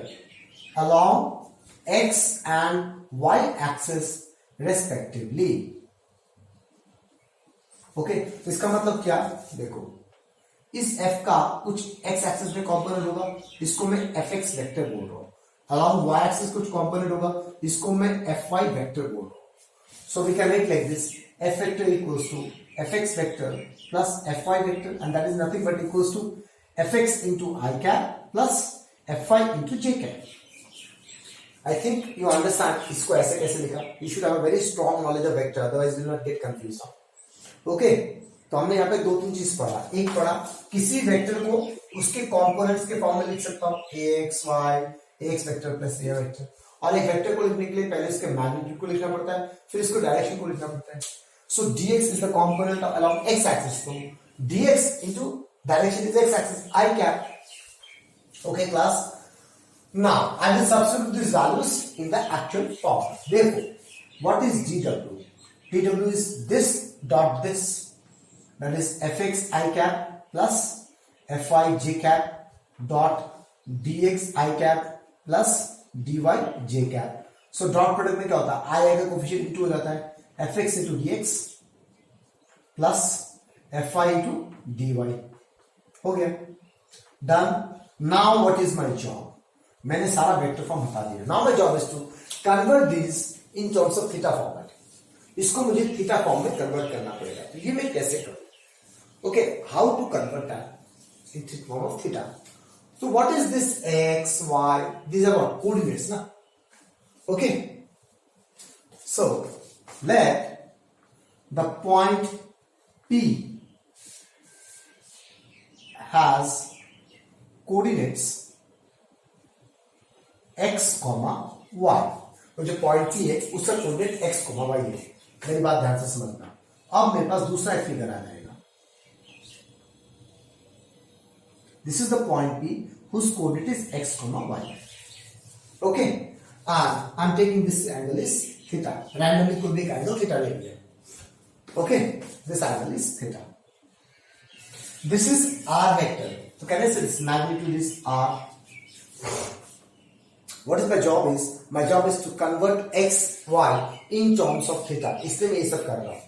[SPEAKER 1] along x and y axis respectively. Okay, तो इसका मतलब क्या? देखो, इस f का कुछ x एक्सिस में कंपोनेंट होगा, इसको मैं fx वेक्टर बोल रहा हूं. along y axis कुछ कंपोनेंट होगा, इसको मैं fy वेक्टर बोल रहा हूं. So we can write like this, f vector equals to fx vector plus fy vector, and that is nothing but equals to fx into I cap plus fy into j cap. I think you understand इसको ऐसे कैसे लिखा. You should have a very strong knowledge of vector, otherwise you will not get confused. Okay, तो हमने यहाँ पे दो तीन चीज पढ़ा. एक पढ़ा, किसी वेक्टर को उसके कंपोनेंट्स के फॉर्म में लिख सकता हूँ, ax y, ax vector plus y vector. और एक वेक्टर को लिखने के लिए पहले इसके मैग्नीट्यूड को लिखना पड़ता है, फिर इसको डायरेक्शन को लिखना पड़ता है. So dx is the component of along x axis. So dx into direction is x axis, I cap. Okay, class. Now I will substitute these values in the actual form. Therefore, what is dw? dw is this dot this. That is fx I cap plus fy j cap dot dx I cap plus dy j cap. So dot product में क्या होता है? I का coefficient into हो जाता है, fx into dx plus fy into dy. हो गया, done. Now what is my job? मैंने सारा वेक्टर फॉर्म बता दिया. Now my job is to convert this in terms of theta format. इसको मुझे थीटा फॉर्म में कन्वर्ट करना पड़ेगा. तो ये मैं कैसे करूं? Okay, how to convert that in form of theta. So what is this x, y? These are what? Coordinates, na? Okay. So let the point P has coordinates x, y. तो जो point P है उसका coordinate x, y है. मेरी बात ध्यान से समझना. अब मेरे पास दूसरा एक फिगर आ जाएगा. This is the point P whose coordinate is x, y. Okay, and I'm taking this angle is theta. Randomly could be angle theta लेंगे. Okay, this angle is theta. This is r vector. So can I say this magnitude is r? What is my job is? My job is to convert x, y in terms of theta. इसलिए मैं ये सब कर रहा हूँ.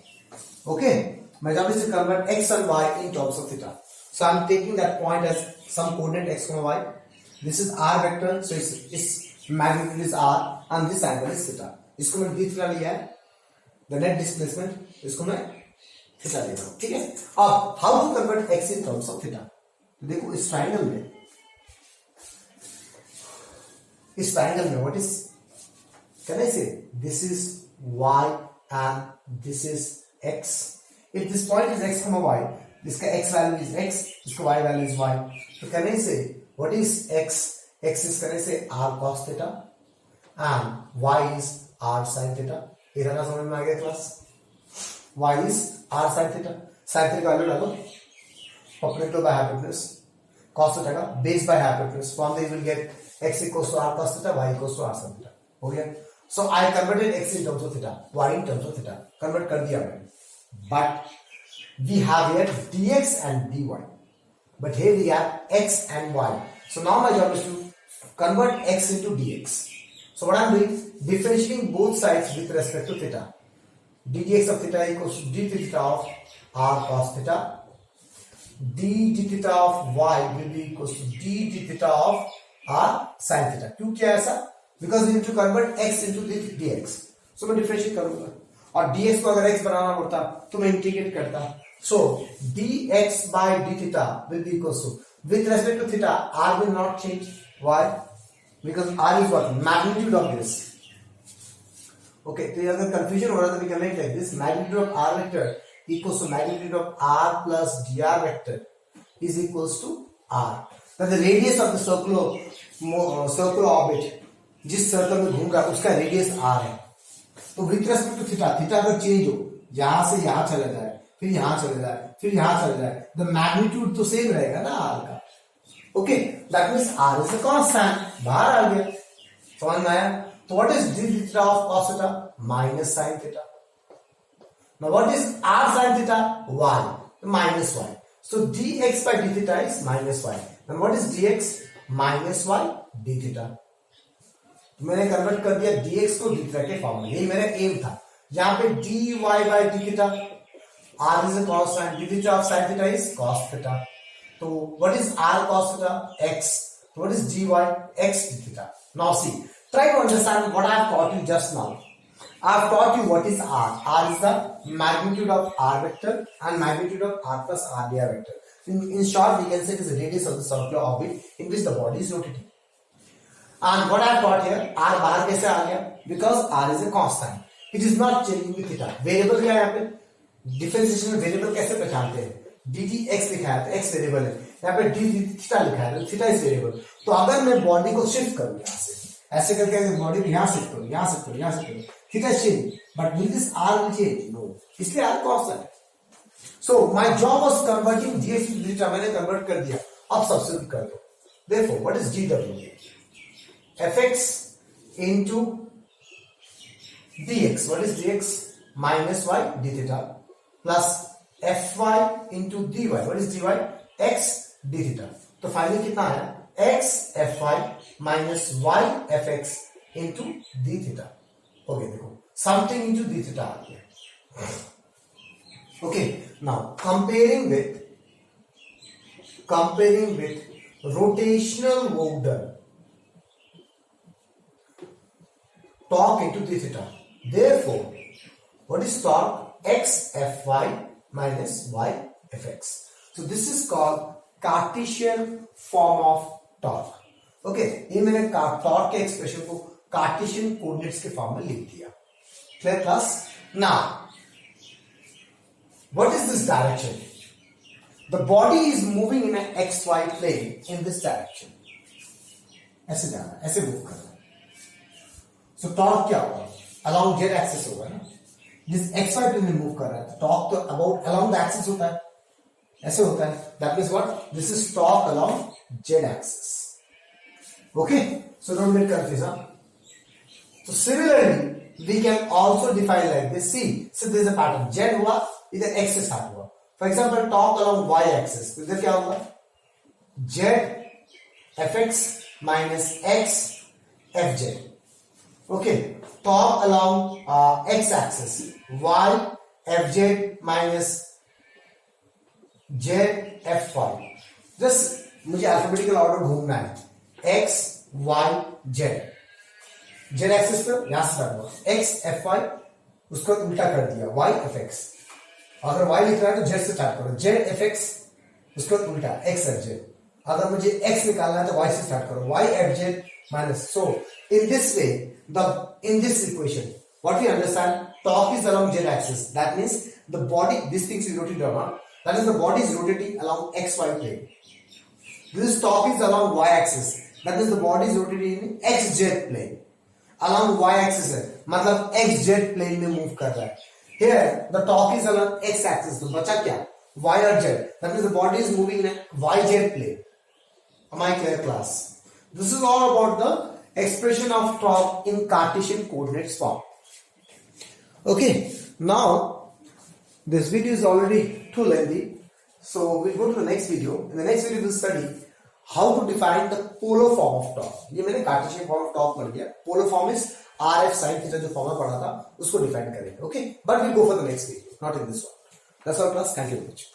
[SPEAKER 1] Okay, my job is to convert x and y in terms of theta. So I'm taking that point as some coordinate x, y. This is r vector, so its magnitude is r, and this angle is theta. इसको मैं d theta लिया है. The net displacement इसको मैं theta ले रहा हूँ. ठीक है. अब how to convert x in terms of theta? तो देखो इस triangle में what is? Can I say this is y and this is x? If this point is x, y. इसका x value is x, इसका y value is y. So can I say what is x? X is, can I say, r cos theta and y is r sin theta. इतना समझ में आ गया class? y is r sin theta. Sin theta का value डालो, perpendicular by hypotenuse, cos theta का base by hypotenuse. From there you will get x equals to r cos theta, y equals to r sin theta. हो गया. So I converted x in terms of theta, y in terms of theta. Convert कर दिया मैंने. But we have here dx and dy, but here we have x and y. So now my job is to convert x into dx. So what I am doing, differentiating both sides with respect to theta. d dx of theta equals to d theta of r cos theta. d theta of y will be equals to d theta of r sin theta. क्यों किया ऐसा? Because we need to convert x into dx. सो मैं differentiate करूंगा और dx को अगर x बनाना पड़ता तो मैं इंटीग्रेट करता. सो dx by d theta will be equals to, with respect to theta, r will not change. Why? Because r is what? Magnitude of this. Okay, तो अगर कंफ्यूजन हो रहा है तो we can make like this. Magnitude of r vector equals to magnitude of r plus dr vector is equals to r. Now the radius of the circular orbit, जिस circle में घूम रहा है उसका रेडियस r है. तो with respect to theta, theta अगर change हो, यहां से यहां चला जाए, फिर यहां चले जाए, फिर यहां चले जाए, द मैग्नीट्यूड तो सेम रहेगा ना r का. Okay, that means r is a constant. बाहर आ गया, समझ में आया? तो what is d theta of cos theta? Minus sin theta. Now what is r sin theta? y minus y. So dx by d theta is minus y. And what is dx? Minus y d theta. मैंने convert कर दिया dx को d theta के form में. यही मेरा M था. यहाँ पे dy by d theta, r is a constant, d theta of sin theta is cos theta. So what is r cos theta? x. So what is dy? x d theta. Now see, try to understand what I have taught you just now. I have taught you what is r. R is the magnitude of r vector and magnitude of r plus r dr vector. In short, we can say it is the radius of the circular orbit in which the body is rotating. And what I have taught here, r बाहर कैसे आ गया? Because r is a constant. It is not changing with theta. Variable क्या है यहाँ पे? Differentiation में variable कैसे पहचानते हैं? ddx लिखा है तो x वेरिएबल है. यहाँ पे d थीटा लिखा है तो थीटा इज वेरिएबल. तो अगर मैं बॉडी को शिफ्ट करूँ यहाँ से, ऐसे करके बॉडी को यहाँ शिफ्ट करूँ, यहाँ शिफ्ट करूँ, यहाँ शिफ्ट करूँ, theta change, but will this r will change? No. इसलिए r कांस्टेंट है. So my job was converting dx to theta. मैंने कन्वर्ट कर दिया. अब सब्स्टिट्यूट कर दो. Therefore, what is dw? fx into dx. What is dx? Minus y d theta plus fy into dy. What is dy? x d theta. तो finally कितना आया? x fy minus y fx into d theta. Okay, देखो something into d theta आ गया. Okay, now comparing with rotational work done, torque into d theta. Therefore, what is torque? x fy minus y fx. So this is called Cartesian form of torque. Okay, ये मैंने torque के expression को Cartesian coordinates के form में लिख दिया. Clear class? Now what is this direction? The body is moving in X Y plane in this direction. ऐसे जाना, ऐसे मूव करना. सो टॉर्क क्या होगा? अलोंग जेड एक्सिस होगा ना. जिस एक्स वाई प्लेन में मूव कर रहा है तो टॉर्क तो अबाउट अलोंग द एक्सिस होता है. ऐसे होता है. That means what? This is torque along Z axis. Okay, so don't get confused. So similarly, we can also define like this. See, so there is a pattern. Z हुआ, इधर x से start हुआ. For example, torque along y axis. तो इधर क्या होगा? Z fx minus x fz. Okay, torque along x axis. Y fz minus z fy. Just मुझे alphabetical order घूमना है. x y z. z axis पर यहां से स्टार्ट हुआ. x f y, उसको उल्टा कर दिया. y f x. अगर y लिख रहा है तो z से स्टार्ट करो. z f x, उसको उल्टा x f z. अगर मुझे x निकालना है तो y से स्टार्ट करो. y f z minus. So in this way, in this equation, what we understand, torque is along z axis. That means the body, this thing is rotating around. That is, the body is rotating along x y plane. This torque is along y axis. That means the body is rotating in xz plane. Along y axis है, मतलब xz plane में move कर रहा है. Here the torque is along x axis. तो बचा क्या? y और z. That means the body is moving in a yz plane. Am I clear, class? This is all about the expression of torque in Cartesian coordinates form. Okay. Now this video is already too lengthy, so we'll go to the next video. In the next video we'll study how to define the polar form of torque. ये मैंने Cartesian form of torque पढ़ लिया. Polar form is R F sine theta, जो formula पढ़ा था उसको define करेंगे. Okay, but we go for the next video, not in this one. That's all class. Thank you very much.